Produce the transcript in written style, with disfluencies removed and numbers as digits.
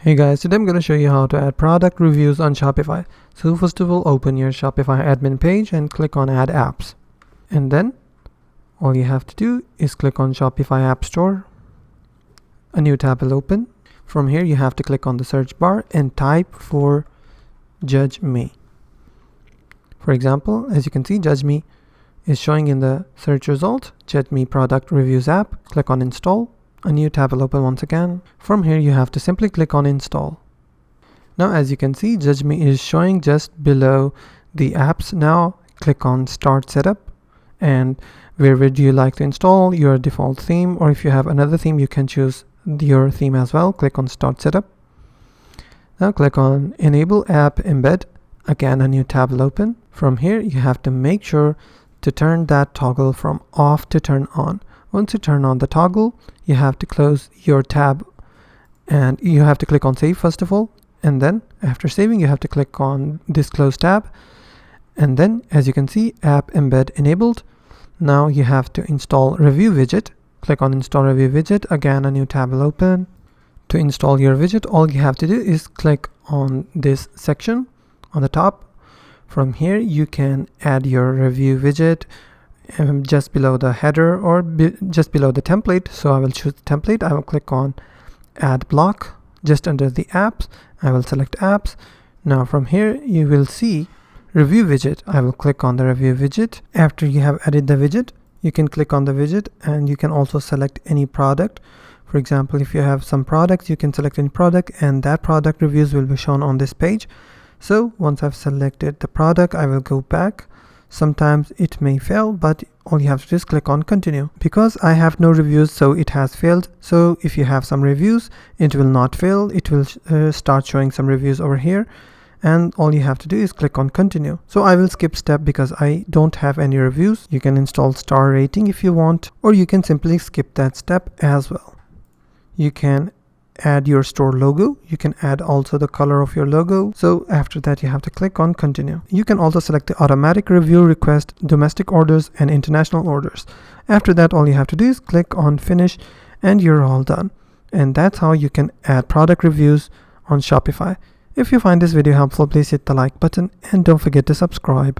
Hey guys, today I'm going to show you how to add product reviews on Shopify. So first of all, open your Shopify admin page and click on Add Apps. And then all you have to do is click on Shopify App Store. A new tab will open. From here, you have to click on the search bar and type for Judge Me. For example, as you can see, Judge Me is showing in the search result. Judge Me Product Reviews app. Click on Install. A new tab will open once again. From here, you have to simply click on Install. Now, as you can see, Judge Me is showing just below the apps. Now, click on Start Setup. And where would you like to install your default theme? Or if you have another theme, you can choose your theme as well. Click on Start Setup. Now, click on Enable App Embed. Again, a new tab will open. From here, you have to make sure to turn that toggle from off to turn on. Once you turn on the toggle, you have to close your tab and you have to click on Save first of all. And then after saving, you have to click on this Close tab. And then as you can see, App Embed enabled. Now you have to install Review Widget. Click on Install Review Widget. Again, a new tab will open. To install your widget, all you have to do is click on this section on the top. From here, you can add your review widget just below the header or just below the template. So I will choose the template. I will click on Add Block. Just under the apps, I will select apps. Now from here, you will see Review Widget. I will click on the Review Widget. After you have added the widget, you can click on the widget and you can also select any product. For example, if you have some products, you can select any product and that product reviews will be shown on this page. So once I've selected the product, I will go back. Sometimes it may fail, but all you have to do is click on Continue. Because I have no reviews, so it has failed. So if you have some reviews, it will not fail. It will start showing some reviews over here. And all you have to do is click on Continue. So I will skip step because I don't have any reviews. You can install star rating if you want, or you can simply skip that step as well. You can add your store logo. You can add also the color of your logo. So after that, you have to click on Continue. You can also select the automatic review request, domestic orders and international orders. After that, all you have to do is click on Finish and you're all done. And that's how you can add product reviews on Shopify. If you find this video helpful, please hit the like button and don't forget to subscribe.